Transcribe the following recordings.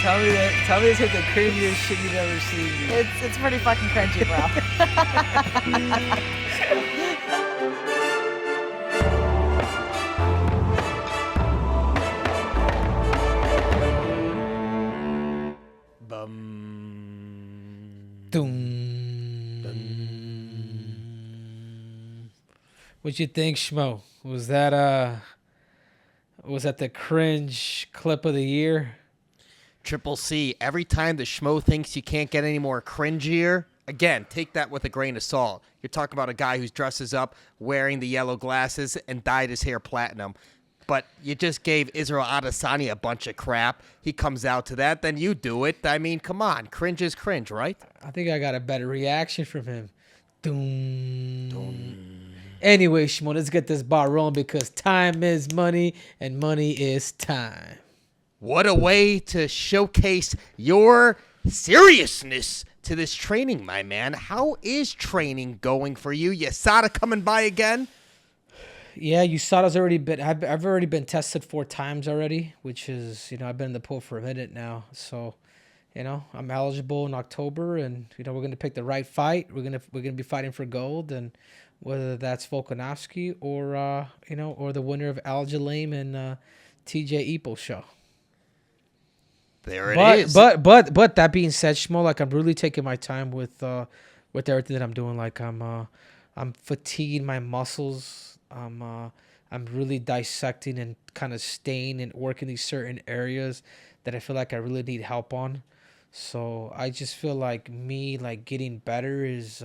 Tell me it's hit the cringiest shit you've ever seen. It's pretty fucking cringy, bro. What'd you think, Schmo? Was that the cringe clip of the year? Triple C, every time the Schmo thinks you can't get any more cringier, again, take that with a grain of salt. You're talking about a guy who dresses up, wearing the yellow glasses, and dyed his hair platinum. But you just gave Israel Adesanya a bunch of crap. He comes out to that, then you do it. I mean, come on. Cringe is cringe, right? I think I got a better reaction from him. Doom. Anyway, Shmo, let's get this bar rolling because time is money and money is time. What a way to showcase your seriousness to this training, my man. How is training going for you? USADA coming by again? Yeah, USADA's already been. I've already been tested 4 times already, which is, I've been in the pool for a minute now. So, I'm eligible in October, and we're gonna pick the right fight. We're gonna be fighting for gold, and whether that's Volkanovski or or the winner of Aljalain and TJ Epo show. There it is. But that being said, Shmo, like I'm really taking my time with everything that I'm doing. Like I'm fatiguing my muscles. I'm really dissecting and kind of staying and working these certain areas that I feel like I really need help on. So I just feel like me getting better is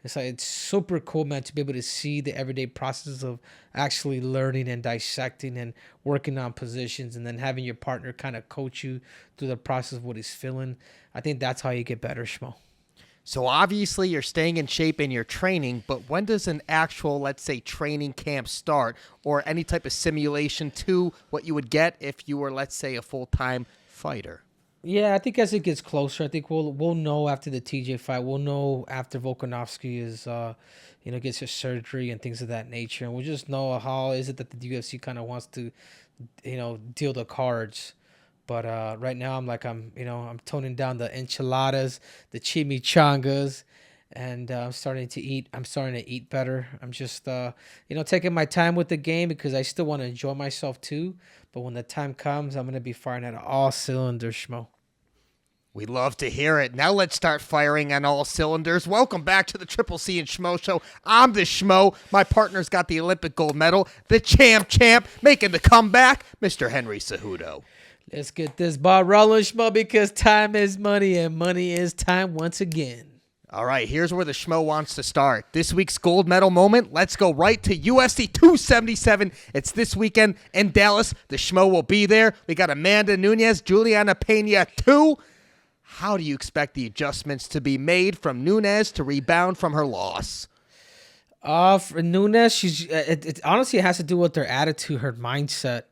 it's super cool, man, to be able to see the everyday process of actually learning and dissecting and working on positions, and then having your partner kind of coach you through the process of what he's feeling. I think that's how you get better, Shmo. So obviously you're staying in shape in your training, but when does an actual, let's say, training camp start, or any type of simulation to what you would get if you were, let's say, a full-time fighter? Yeah, I think as it gets closer, I think we'll know after the TJ fight. We'll know after Volkanovski is gets his surgery and things of that nature, and we'll just know how is it that the UFC kind of wants to deal the cards. But right now I'm toning down the enchiladas, the chimichangas, and I'm starting to eat better. I'm just taking my time with the game because I still want to enjoy myself too. But when the time comes, I'm going to be firing at all cylinders, Schmo. We love to hear it. Now let's start firing on all cylinders. Welcome back to the Triple C and Schmo Show. I'm the Schmo. My partner's got the Olympic gold medal. The champ, making the comeback, Mr. Henry Cejudo. Let's get this ball rolling, Schmo, because time is money and money is time once again. All right, here's where the Schmo wants to start. This week's gold medal moment. Let's go right to UFC 277. It's this weekend in Dallas. The Schmo will be there. We got Amanda Nunes, Juliana Pena 2. How do you expect the adjustments to be made from Nunes to rebound from her loss? For Nunes, it honestly has to do with her attitude, her mindset,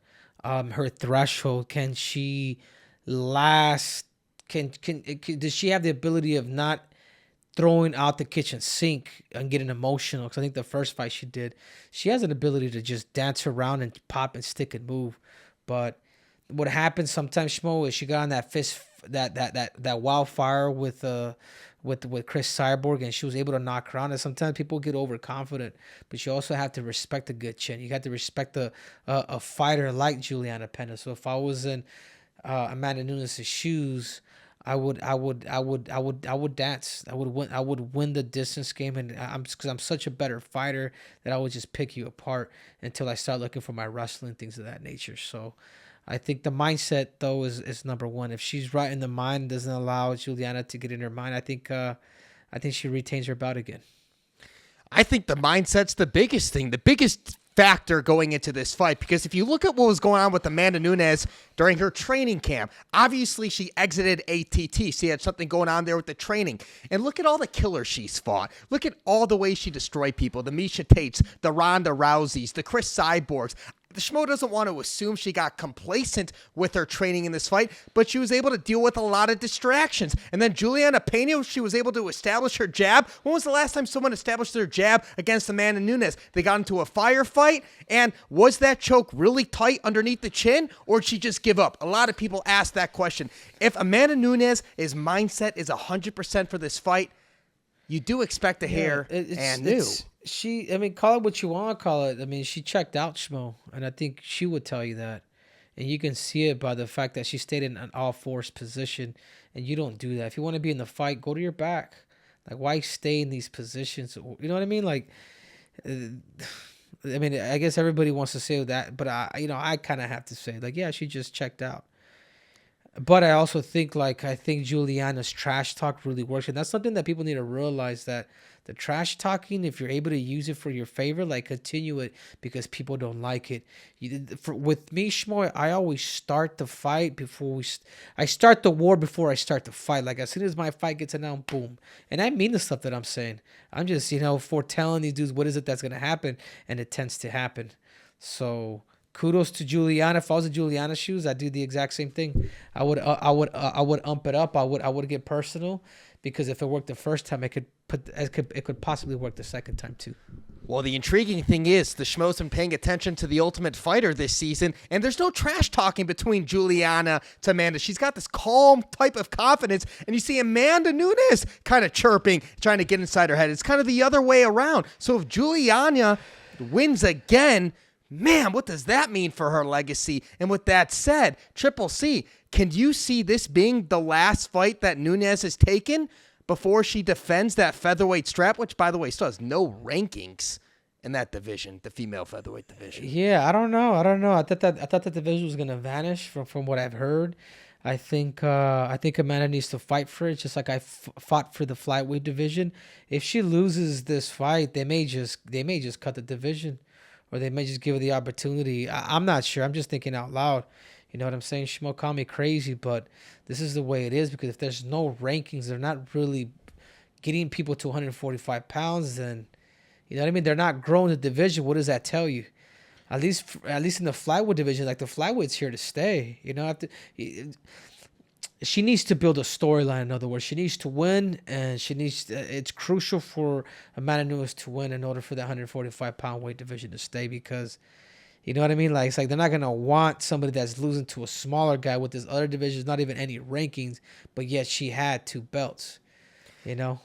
her threshold. Can she last? Does she have the ability of not throwing out the kitchen sink and getting emotional? Because I think the first fight she has an ability to just dance around and pop and stick and move. But what happens sometimes, Schmo, is she got on that that wildfire with Chris Cyborg, and she was able to knock her on. And sometimes people get overconfident, but you also have to respect a good chin. You have to respect a fighter like Juliana Pena. So if I was in Amanda Nunes' shoes, I would dance. I would win the distance game, and because I'm such a better fighter that I would just pick you apart until I start looking for my wrestling, things of that nature. So I think the mindset though is number one. If she's right in the mind, doesn't allow Juliana to get in her mind, I think she retains her bout again. I think the mindset's the biggest thing, the biggest factor going into this fight, because if you look at what was going on with Amanda Nunes during her training camp, obviously she exited ATT. She had something going on there with the training. And look at all the killers she's fought. Look at all the ways she destroyed people, the Misha Tates, the Ronda Rouseys, the Chris Cyborgs. The Schmo doesn't want to assume she got complacent with her training in this fight, but she was able to deal with a lot of distractions. And then Juliana Pena, she was able to establish her jab. When was the last time someone established their jab against Amanda Nunes? They got into a firefight, and was that choke really tight underneath the chin, or did she just give up? A lot of people ask that question. If Amanda Nunes' mindset is 100% for this fight, you do expect to hear and new. Call it what you want to call it. I mean, she checked out Schmo, and I think she would tell you that. And you can see it by the fact that she stayed in an all-fours position, and you don't do that. If you want to be in the fight, go to your back. Like, why stay in these positions? You know what I mean? Like, I guess everybody wants to say that, but I kind of have to say, like, yeah, she just checked out. But I also think, I think Juliana's trash talk really works. And that's something that people need to realize, that the trash talking, if you're able to use it for your favor, continue it, because people don't like it. With me, Schmo, I always start the fight I start the war before I start the fight. Like, as soon as my fight gets announced, boom. And I mean the stuff that I'm saying. I'm just, foretelling these dudes what is it that's going to happen, and it tends to happen. So kudos to Juliana. If I was in Juliana's shoes, I'd do the exact same thing. I would ump it up. I would get personal, because if it worked the first time, it could possibly work the second time too. Well, the intriguing thing is the Schmo's been paying attention to the Ultimate Fighter this season, and there's no trash talking between Juliana to Amanda. She's got this calm type of confidence, and you see Amanda Nunes kind of chirping, trying to get inside her head. It's kind of the other way around. So if Juliana wins again, man, what does that mean for her legacy? And with that said, Triple C, can you see this being the last fight that Nunes has taken before she defends that featherweight strap, which, by the way, still has no rankings in that division, the female featherweight division? Yeah, I don't know. I thought that division was gonna vanish from what I've heard. I think Amanda needs to fight for it, just like I fought for the flyweight division. If she loses this fight, they may just cut the division, or they may just give her the opportunity. I'm not sure. I'm just thinking out loud. You know what I'm saying? Schmo, call me crazy, but this is the way it is, because if there's no rankings, they're not really getting people to 145 pounds, then, you know what I mean? They're not growing the division. What does that tell you? At least in the flyweight division, the flyweight's here to stay. She needs to build a storyline. In other words, she needs to win, and it's crucial for Amanda Nunes to win in order for that 145-pound weight division to stay, because, you know what I mean? It's like they're not going to want somebody that's losing to a smaller guy with this other division, not even any rankings, but yet she had 2 belts, The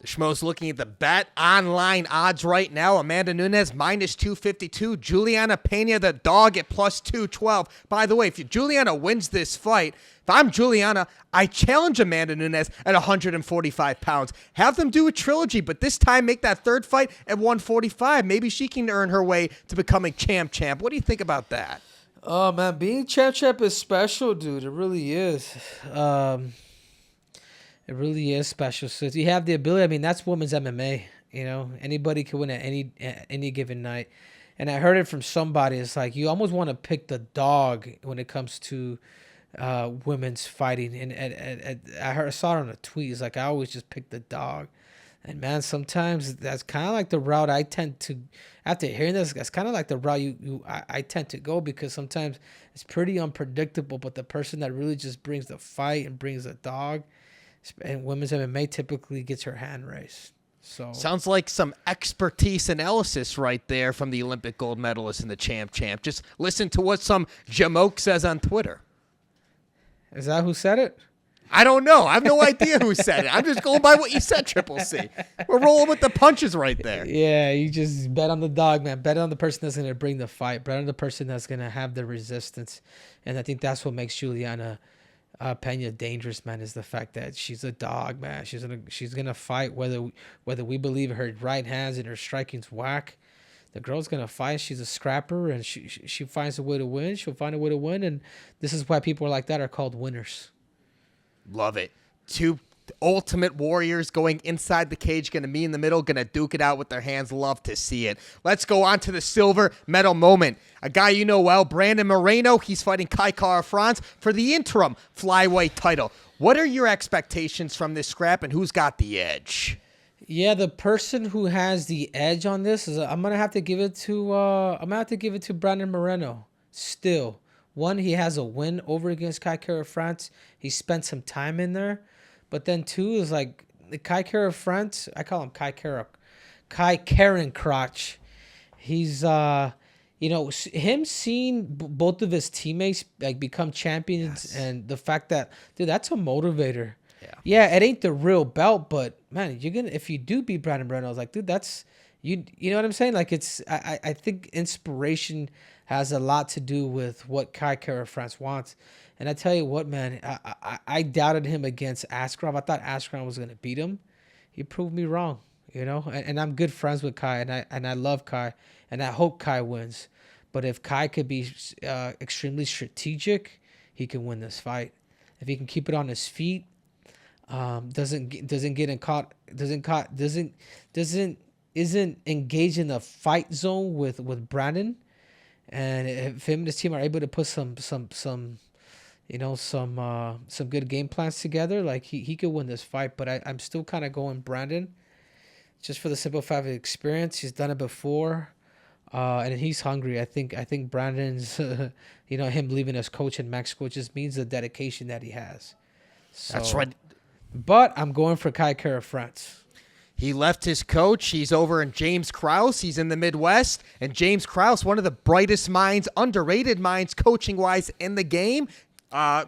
Schmo's looking at the BetOnline odds right now. Amanda Nunes -252. Juliana Pena, the dog, at +212. By the way, if Juliana wins this fight, if I'm Juliana, I challenge Amanda Nunes at 145 pounds. Have them do a trilogy, but this time make that third fight at 145. Maybe she can earn her way to becoming champ. What do you think about that? Oh, man, being champ is special, dude. It really is. It really is special. So if you have the ability, that's women's MMA. Anybody can win at any given night. And I heard it from somebody. It's like you almost want to pick the dog when it comes to women's fighting. And I saw it on a tweet. It's like I always just pick the dog. And man, sometimes that's kind of like the route I tend to. After hearing this, that's kind of like the route I tend to go, because sometimes it's pretty unpredictable. But the person that really just brings the fight and brings the dog, and women's MMA, typically gets her hand raised. So sounds like some expertise analysis right there from the Olympic gold medalist and the champ. Just listen to what some Jamoke says on Twitter. Is that who said it? I don't know. I have no idea who said it. I'm just going by what you said, Triple C. We're rolling with the punches right there. Yeah, you just bet on the dog, man. Bet on the person that's going to bring the fight. Bet on the person that's going to have the resistance. And I think that's what makes Juliana Pena dangerous, man, is the fact that she's a dog, man. She's gonna fight whether we believe her right hands and her striking's whack. The girl's gonna fight. She's a scrapper, and she finds a way to win. She'll find a way to win, and this is why people like that are called winners. Love it. 2 ultimate warriors going inside the cage, going to be in the middle, going to duke it out with their hands. Love to see it. Let's go on to the silver medal moment. A guy you know well, Brandon Moreno. He's fighting KaraFrance for the interim flyweight title. What are your expectations from this scrap, and who's got the edge? Yeah, the person who has the edge on this is I'm gonna have to give it to Brandon Moreno. Still, one, he has a win over against Kai KaraFrance. He spent some time in there, but then two is like the Kai KaraFrance. I call him Kai Karen Crotch. He's him seeing both of his teammates like become champions, and the fact that, dude, that's a motivator. Yeah, it ain't the real belt, but man, you're gonna, if you do beat Brandon Moreno, I was like, dude, that's you know what I'm saying? Like, it's I think inspiration has a lot to do with what Kai KaraFrance wants. And I tell you what, man, I doubted him against Askarov. I thought Askarov was gonna beat him. He proved me wrong, and I'm good friends with Kai, and I love Kai, and I hope Kai wins. But if Kai could be extremely strategic, he can win this fight. If he can keep it on his feet, isn't engaged in the fight zone with Brandon, and if him and his team are able to put some good game plans together, like he could win this fight. But I'm still kind of going Brandon, just for the simple fact of experience. He's done it before, and he's hungry. I think Brandon's him leaving as coach in Mexico just means the dedication that he has. So, That's right. But I'm going for Kai KaraFrance. He left his coach. He's over in James Krause. He's in the Midwest. And James Krause, one of the brightest minds, underrated minds, coaching-wise in the game.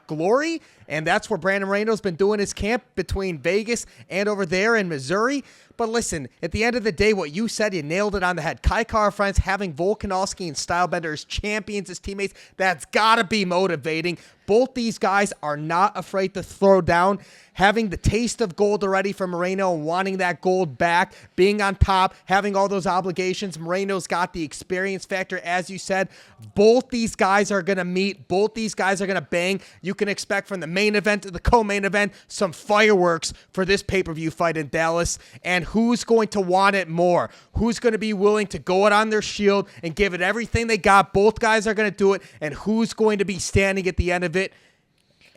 Glory. And that's where Brandon Moreno's been doing his camp, between Vegas and over there in Missouri. But listen, at the end of the day, what you said, you nailed it on the head. Kai KaraFrance having Volkanovski and Stylebender as champions, as teammates, that's got to be motivating. Both these guys are not afraid to throw down. Having the taste of gold already from Moreno and wanting that gold back, being on top, having all those obligations. Moreno's got the experience factor, as you said. Both these guys are going to meet. Both these guys are going to bang. You can expect from the main event to the co-main event some fireworks for this pay-per-view fight in Dallas. And who's going to want it more? Who's going to be willing to go it on their shield and give it everything they got? Both guys are going to do it. And who's going to be standing at the end of it?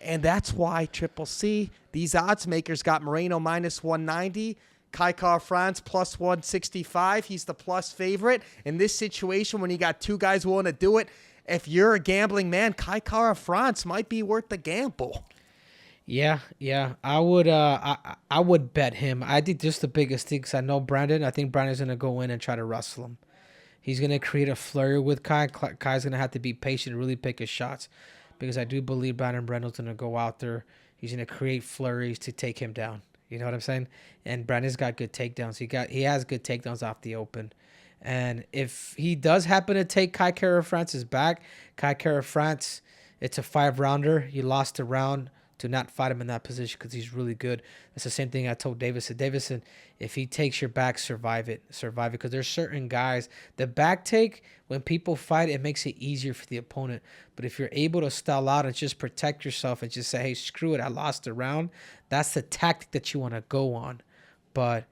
And that's why Triple C, these odds makers, got Moreno minus 190, Kai KaraFrance plus 165. He's the plus favorite. In this situation, when you got two guys willing to do it, if you're a gambling man, Kai KaraFrance might be worth the gamble. Yeah. I would bet him. I think just the biggest thing, because I know Brandon. I think Brandon's going to go in and try to wrestle him. He's going to create a flurry with Kai. Kai's going to have to be patient and really pick his shots, because I do believe Brandon Moreno's going to go out there. He's going to create flurries to take him down. You know what I'm saying? And Brandon's got good takedowns. He has good takedowns off the open. And if he does happen to take Kai KaraFrance's back, Kai KaraFrance, it's a 5-rounder. You lost a round. Do not fight him in that position, because he's really good. That's the same thing I told Davison. Davison, if he takes your back, survive it. Survive it, because there's certain guys. The back take, when people fight, it makes it easier for the opponent. But if you're able to stall out and just protect yourself and just say, hey, screw it, I lost a round, that's the tactic that you want to go on. But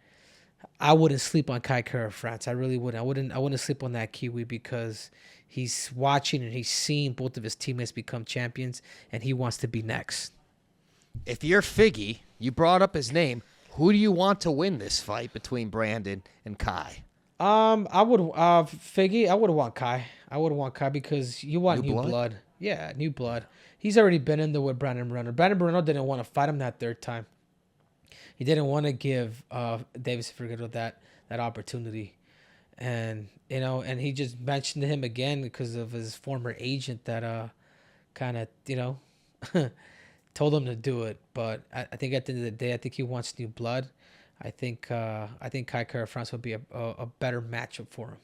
I wouldn't sleep on Kai KaraFrance. I really wouldn't. I wouldn't sleep on that Kiwi, because he's watching and he's seeing both of his teammates become champions, and he wants to be next. If you're Figgy, you brought up his name. Who do you want to win this fight between Brandon and Kai? I would Figgy. I would want Kai. I would want Kai, because you want new blood. Yeah, new blood. He's already been in there with Brandon Moreno. Brandon Moreno didn't want to fight him that third time. He didn't want to give Davis Figueroa that opportunity, and and he just mentioned to him again because of his former agent that kind of told him to do it. But I think at the end of the day, I think he wants new blood. I think Kai KaraFrance would be a better matchup for him.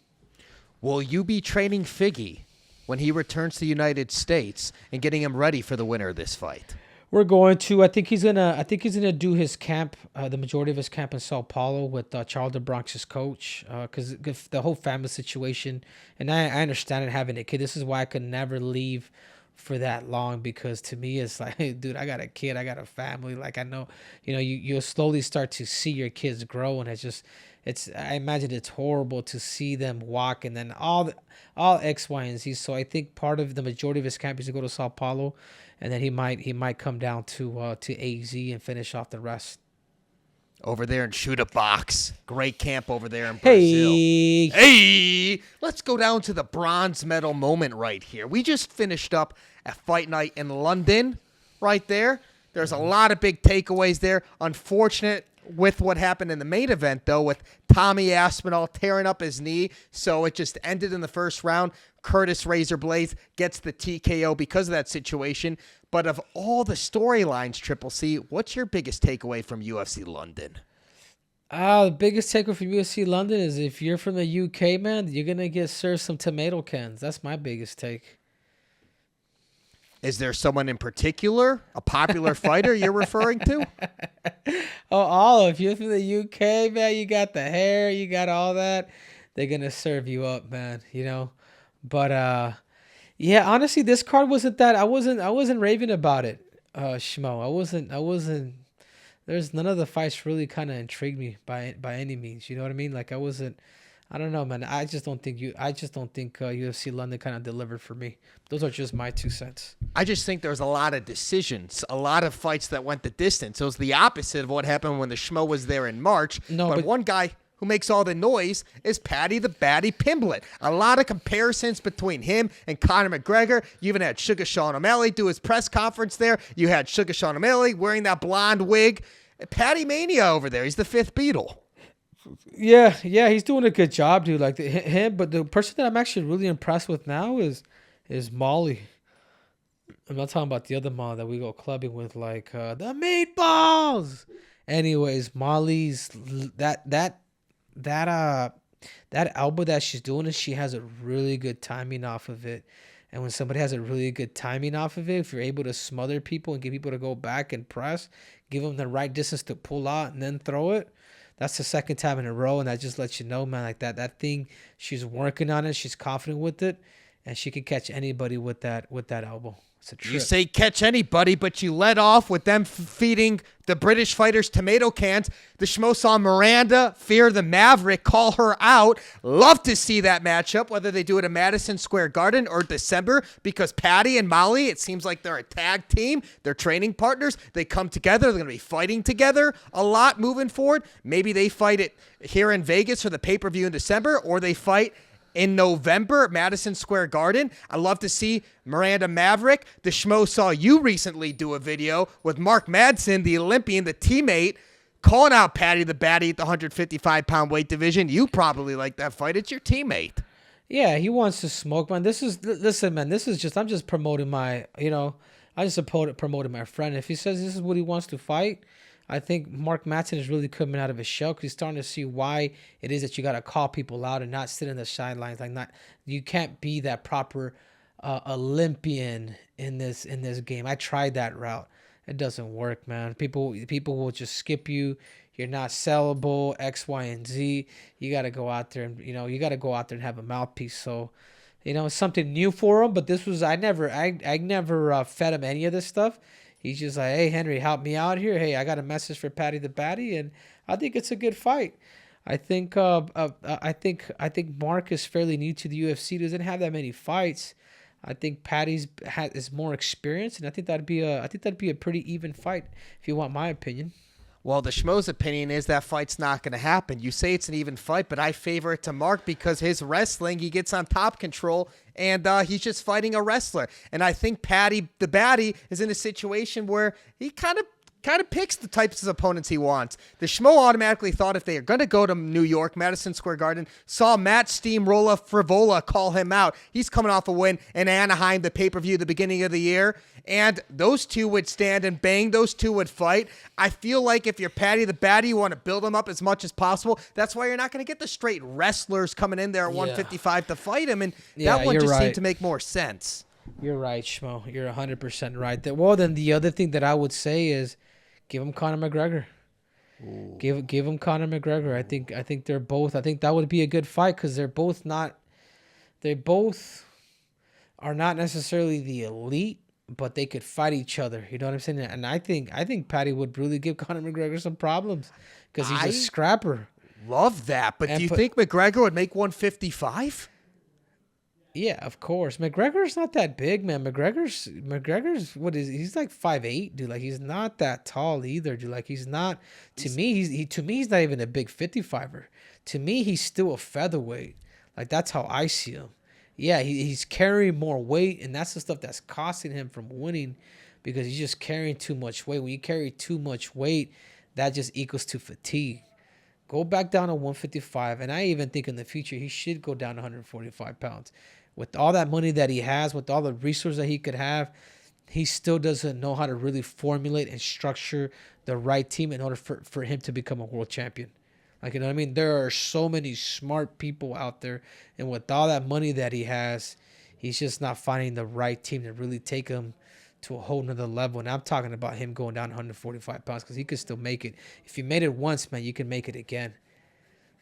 Will you be training Figgy when he returns to the United States and getting him ready for the winner of this fight? We're going to. I think he's gonna do his camp, the majority of his camp in Sao Paulo with Charles de Bronx's coach, because the whole family situation. And I understand it, having a kid. This is why I could never leave for that long, because to me it's like, hey, dude, I got a kid, I got a family. Like, I know, you'll slowly start to see your kids grow, and I imagine it's horrible to see them walk, and then all X, Y, and Z. So I think part of the majority of his camp is to go to Sao Paulo, and then he might come down to AZ and finish off the rest. Over there in Shoot a Box. Great camp over there in Brazil. Hey! Let's go down to the bronze medal moment right here. We just finished up a fight night in London right there. There's a lot of big takeaways there. Unfortunate with what happened in the main event, though, with Tommy Aspinall tearing up his knee. So it just ended in the first round. Curtis Razor Blades gets the TKO because of that situation. But of all the storylines, Triple C, what's your biggest takeaway from UFC London? The biggest takeaway from UFC London is if you're from the UK, man, you're going to get served some tomato cans. That's my biggest take. Is there someone in particular, a popular fighter you're referring to? If you're from the UK, man, you got the hair, you got all that. They're going to serve you up, man, But, yeah, honestly, this card wasn't that. I wasn't raving about it, Schmo. I wasn't. There's none of the fights really kind of intrigued me by any means. You know what I mean? Like I don't know, man. I just don't think UFC London kind of delivered for me. Those are just my 2 cents. I just think there's a lot of decisions, a lot of fights that went the distance. It was the opposite of what happened when the Schmo was there in March. But one guy who makes all the noise is Paddy the Baddy Pimblett. A lot of comparisons between him and Conor McGregor. You even had Sugar Sean O'Malley do his press conference there. You had Sugar Sean O'Malley wearing that blonde wig. Paddy Mania over there. He's the fifth Beatle. Yeah, he's doing a good job, dude. Like him, but the person that I'm actually really impressed with now is Molly. I'm not talking about the other Molly that we go clubbing with, like the meatballs. Anyways, Molly's that elbow that she's doing is she has a really good timing off of it. And when somebody has a really good timing off of it, if you're able to smother people and get people to go back and press, give them the right distance to pull out and then throw it, that's the second time in a row. And that just lets you know, man, like that thing, she's working on it. She's confident with it. And she can catch anybody with that elbow. It's a trip. You say catch anybody, but you let off with them feeding the British fighters tomato cans. The Schmo saw Miranda Fear the Maverick call her out. Love to see that matchup, whether they do it at Madison Square Garden or December, because Paddy and Molly, it seems like they're a tag team. They're training partners. They come together. They're going to be fighting together a lot moving forward. Maybe they fight it here in Vegas for the pay-per-view in December, or they fight in November at Madison Square Garden. I love to see Miranda Maverick. The Schmo saw you recently do a video with Mark Madsen, the Olympian, the teammate, calling out Paddy the Baddy at the 155-pound weight division. You probably like that fight. It's your teammate. Yeah, he wants to smoke, man. Listen, man, I'm just promoting my, I just promoting my friend. If he says this is what he wants to fight, I think Mark Madsen is really coming out of his shell because he's starting to see why it is that you got to call people out and not sit in the sidelines. You can't be that proper Olympian in this game. I tried that route. It doesn't work, man. People will just skip you. You're not sellable, X, Y, and Z. You got to go out there and and have a mouthpiece. So, it's something new for him. But this was I never fed him any of this stuff. He's just like, hey, Henry, help me out here. Hey, I got a message for Paddy the Baddy, and I think it's a good fight. I think Mark is fairly new to the UFC. Doesn't have that many fights. I think Paddy's is more experienced, and I think that'd be a pretty even fight if you want my opinion. Well, the Schmo's opinion is that fight's not going to happen. You say it's an even fight, but I favor it to Mark because his wrestling, he gets on top control, and he's just fighting a wrestler. And I think Paddy the Baddy is in a situation where he kind of picks the types of opponents he wants. The Schmo automatically thought if they are going to go to New York, Madison Square Garden, saw Matt Steamroller Frivola call him out. He's coming off a win in Anaheim, the pay-per-view the beginning of the year. And those two would stand and bang. Those two would fight. I feel like if you're Paddy the Baddy, you want to build them up as much as possible. That's why you're not going to get the straight wrestlers coming in there at 155 to fight him. And that one just seemed to make more sense. You're right, Schmo. You're 100% right. Well, then the other thing that I would say is give him Conor McGregor. Ooh. Give him Conor McGregor. I think they're both. I think that would be a good fight because they both are not necessarily the elite, but they could fight each other. You know what I'm saying? And I think Paddy would really give Conor McGregor some problems because he's a scrapper. Love that. But do you think McGregor would make 155? Yeah, of course. McGregor's not that big, man. McGregor's what is he's like 5'8", dude. Like he's not that tall either, dude. Like he's not to me, he's not even a big 55er. To me, he's still a featherweight. Like that's how I see him. Yeah, he's carrying more weight, and that's the stuff that's costing him from winning because he's just carrying too much weight. When you carry too much weight, that just equals to fatigue. Go back down to 155, and I even think in the future he should go down to 145 pounds. With all that money that he has, with all the resources that he could have, he still doesn't know how to really formulate and structure the right team in order for him to become a world champion. Like, you know what I mean? There are so many smart people out there, and with all that money that he has, he's just not finding the right team to really take him to a whole nother level. And I'm talking about him going down 145 pounds because he could still make it. If you made it once, man, you can make it again.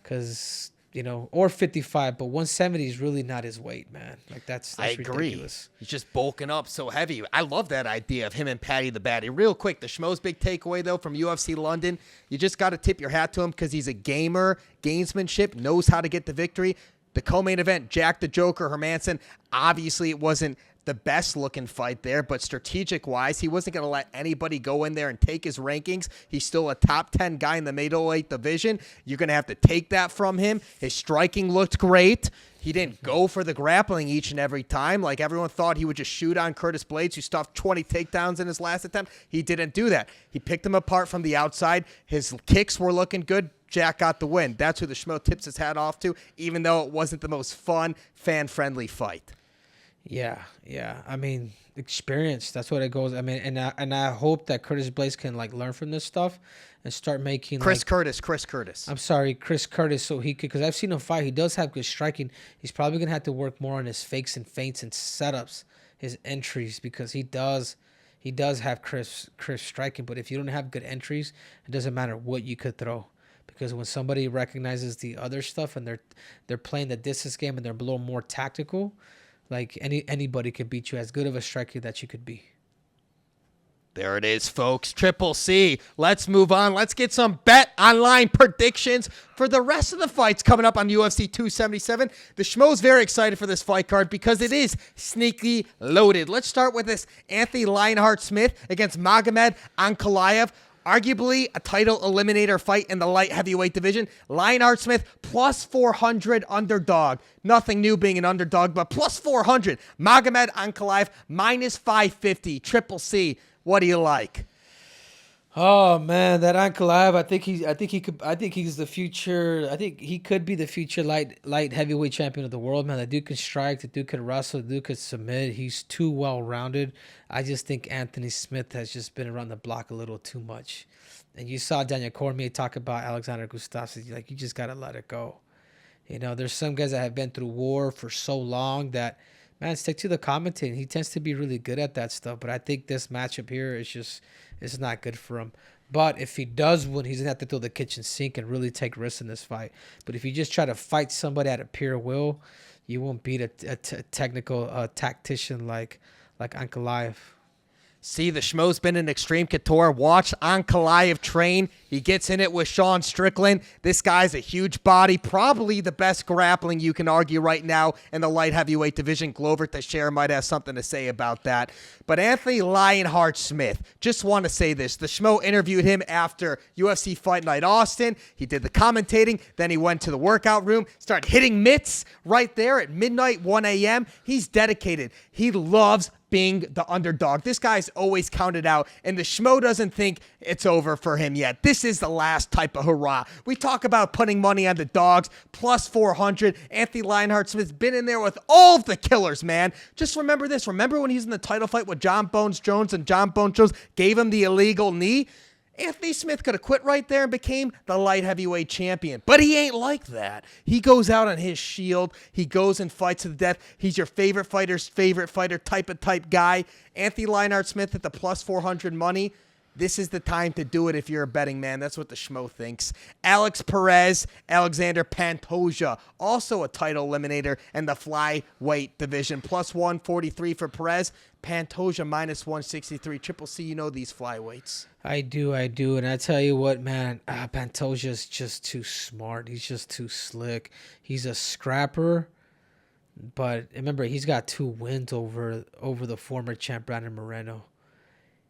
Because, you know, or 55, but 170 is really not his weight, man. Like, that's I agree. ridiculous. He's just bulking up so heavy. I love that idea of him and Paddy the Baddy. Real quick, the Schmo's big takeaway, though, from UFC London, you just got to tip your hat to him because he's a gamer, gamesmanship, knows how to get the victory. The co-main event, Jack the Joker, Hermansen, obviously it wasn't the best looking fight there, but strategic wise, he wasn't going to let anybody go in there and take his rankings. He's still a top 10 guy in the middleweight division. You're going to have to take that from him. His striking looked great. He didn't go for the grappling each and every time. Like everyone thought he would just shoot on Curtis Blades, who stuffed 20 takedowns in his last attempt. He didn't do that. He picked him apart from the outside. His kicks were looking good. Jack got the win. That's who the Schmo tips his hat off to, even though it wasn't the most fun, fan-friendly fight. Yeah. I mean, experience. That's what it goes. I mean, and I hope that Curtis Blades can like learn from this stuff and start making Chris Curtis. I'm sorry, Chris Curtis. So he could, because I've seen him fight. He does have good striking. He's probably gonna have to work more on his fakes and feints and setups, his entries, because he does have Chris striking. But if you don't have good entries, it doesn't matter what you could throw. Because when somebody recognizes the other stuff and they're playing the distance game and they're a little more tactical, like anybody could beat you, as good of a striker that you could be. There it is, folks. Triple C. Let's move on. Let's get some BetOnline predictions for the rest of the fights coming up on UFC 277. The Schmo's very excited for this fight card because it is sneaky loaded. Let's start with this Anthony Lionheart-Smith against Magomed Ankalaev. Arguably a title eliminator fight in the light heavyweight division. Lionheart-Smith plus 400 underdog. Nothing new being an underdog, but plus 400. Magomed Ankalaev minus 550. Triple C. What do you like? Oh man, that Ankalaev, I think he's the future. I think he could be the future light heavyweight champion of the world, man. The dude can strike, the dude can wrestle, the dude could submit. He's too well rounded. I just think Anthony Smith has just been around the block a little too much. And you saw Daniel Cormier talk about Alexander Gustafsson. Like, you just gotta let it go. You know, there's some guys that have been through war for so long that, man, stick to the commentating. He tends to be really good at that stuff. But I think this matchup here is just, it's not good for him. But if he does win, he's going to have to throw the kitchen sink and really take risks in this fight. But if you just try to fight somebody at a pure will, you won't beat a technical tactician like Ankalaev. See, the Schmo's been in Extreme Couture. Watch Ankalaev train. He gets in it with Sean Strickland. This guy's a huge body. Probably the best grappling you can argue right now in the light heavyweight division. Glover Teixeira might have something to say about that. But Anthony Lionheart-Smith, just want to say this. The Schmo interviewed him after UFC Fight Night Austin. He did the commentating. Then he went to the workout room, started hitting mitts right there at midnight, 1 a.m. He's dedicated. He loves being the underdog. This guy's always counted out, and the Schmo doesn't think it's over for him yet. This is the last type of hurrah. We talk about putting money on the dogs, plus 400. Anthony Lionheart-Smith's been in there with all of the killers, man. Just remember this. Remember when he's in the title fight with John Bones Jones, and John Bones Jones gave him the illegal knee? Anthony Smith could have quit right there and became the light heavyweight champion. But he ain't like that. He goes out on his shield. He goes and fights to the death. He's your favorite fighter's favorite fighter type guy. Anthony Lionheart-Smith at the plus 400 money. This is the time to do it if you're a betting man. That's what the Schmo thinks. Alex Perez, Alexander Pantoja, also a title eliminator in the flyweight division. Plus 143 for Perez. Pantoja minus 163. Triple C, you know these flyweights. I do. And I tell you what, man, Pantoja's just too smart. He's just too slick. He's a scrapper But remember, he's got 2 wins over the former champ Brandon Moreno.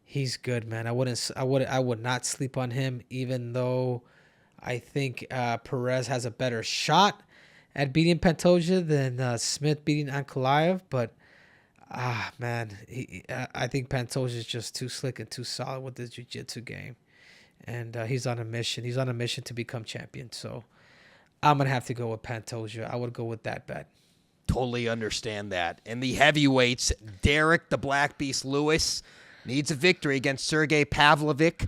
He's good, man. I would not sleep on him, even though I think Perez has a better shot at beating Pantoja than Smith beating Ankalaev. But man, I think Pantoja is just too slick and too solid with his jiu-jitsu game, and he's on a mission. He's on a mission to become champion. So I'm gonna have to go with Pantoja. I would go with that bet. Totally understand that. In the heavyweights, Derrick the Black Beast Lewis needs a victory against Sergey Pavlov.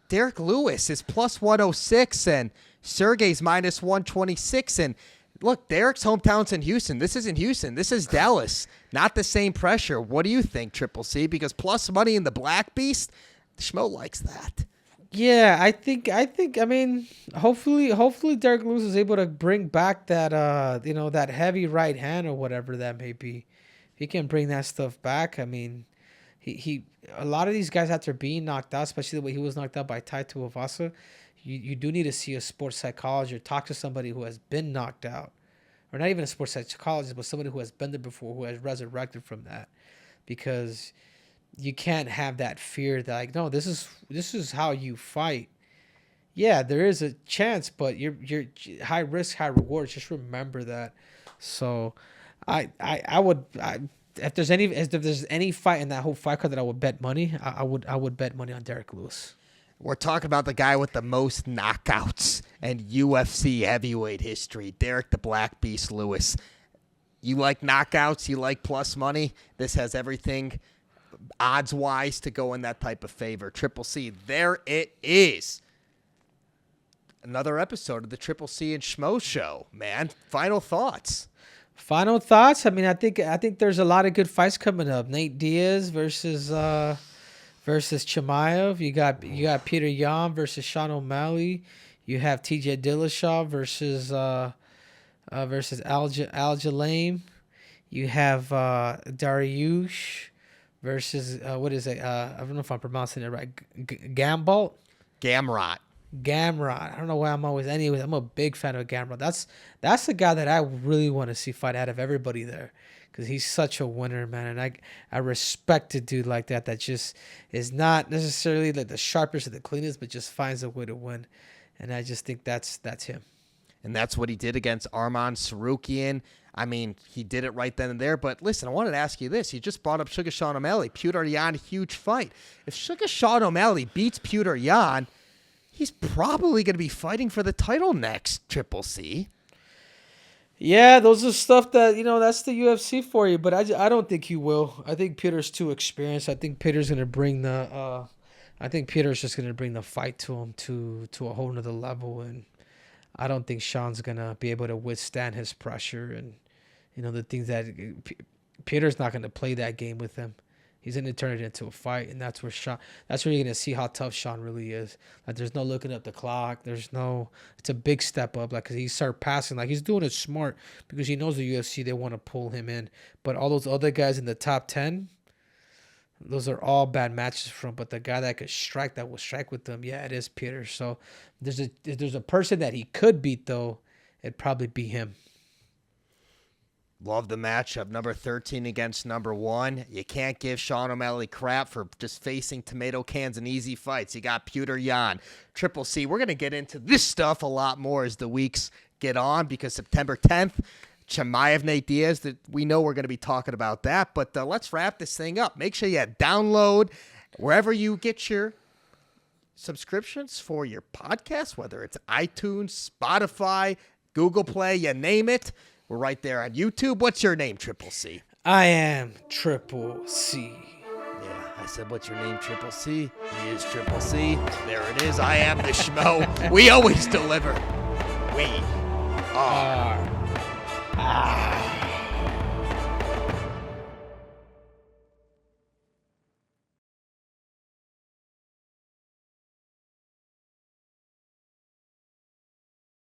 Derrick Lewis is plus 106 and Sergey's minus 126. And look, Derrick's hometown's in Houston. This isn't Houston. This is Dallas. Not the same pressure. What do you think, Triple C? Because plus money in the Black Beast, Schmo likes that. Yeah, I think. I mean, hopefully, Derrick Lewis is able to bring back that, that heavy right hand or whatever that may be. He can bring that stuff back. I mean, he a lot of these guys after being knocked out, especially the way he was knocked out by Tai Tuivasa, you do need to see a sports psychologist or talk to somebody who has been knocked out, or not even a sports psychologist, but somebody who has been there before, who has resurrected from that, because you can't have that fear that, like, no, this is how you fight. Yeah, there is a chance, but you're high risk, high reward. Just remember that. So, if there's any fight in that whole fight card that I would bet money, I would bet money on Derrick Lewis. We're talking about the guy with the most knockouts and UFC heavyweight history, Derrick the Black Beast Lewis. You like knockouts? You like plus money? This has everything odds-wise to go in that type of favor. Triple C, there it is. Another episode of the Triple C and Schmo Show, man. Final thoughts. I mean, I think there's a lot of good fights coming up. Nate Diaz versus Chimaev. You got Peter Yan versus Sean O'Malley. You have TJ Dillashaw versus Aljamain. You have Dariush versus what is it? I don't know if I'm pronouncing it right. Gamrot. I don't know why I'm always. Anyways, I'm a big fan of Gamrot. That's the guy that I really want to see fight out of everybody there, because he's such a winner, man. And I respect a dude like that just is not necessarily like the sharpest or the cleanest, but just finds a way to win. And I just think that's him. And that's what he did against Arman Sarukian. I mean, he did it right then and there. But listen, I wanted to ask you this. You just brought up Sugar Sean O'Malley. Peter Yan, huge fight. If Sugar Sean O'Malley beats Peter Yan, he's probably going to be fighting for the title next, Triple C. Yeah, those are stuff that, that's the UFC for you. But I don't think he will. I think Peter's too experienced. I think Peter's going to bring Peter's just going to bring the fight to him to a whole nother level. And I don't think Sean's going to be able to withstand his pressure and, the things that Peter's not going to play that game with him. He's going to turn it into a fight, and that's where you're going to see how tough Sean really is. Like, there's no looking up the clock. It's a big step up. Like, cause he started passing. Like, he's doing it smart because he knows the UFC, they want to pull him in. But all those other guys in the top 10, those are all bad matches for him. But the guy that will strike with them, yeah, it is Peter. So if there's a person that he could beat, though, it'd probably be him. Love the matchup. Number 13 against number 1. You can't give Sean O'Malley crap for just facing tomato cans and easy fights. You got Peter Yan. Triple C, we're going to get into this stuff a lot more as the weeks get on, because September 10th, Chimaev, Nate Diaz, that we know we're going to be talking about that. But let's wrap this thing up. Make sure you download wherever you get your subscriptions for your podcast, whether it's iTunes, Spotify, Google Play, you name it. We're right there on YouTube. What's your name, Triple C? I am Triple C. Yeah, I said, what's your name, Triple C? He is Triple C. There it is. I am the Schmo. We always deliver. We are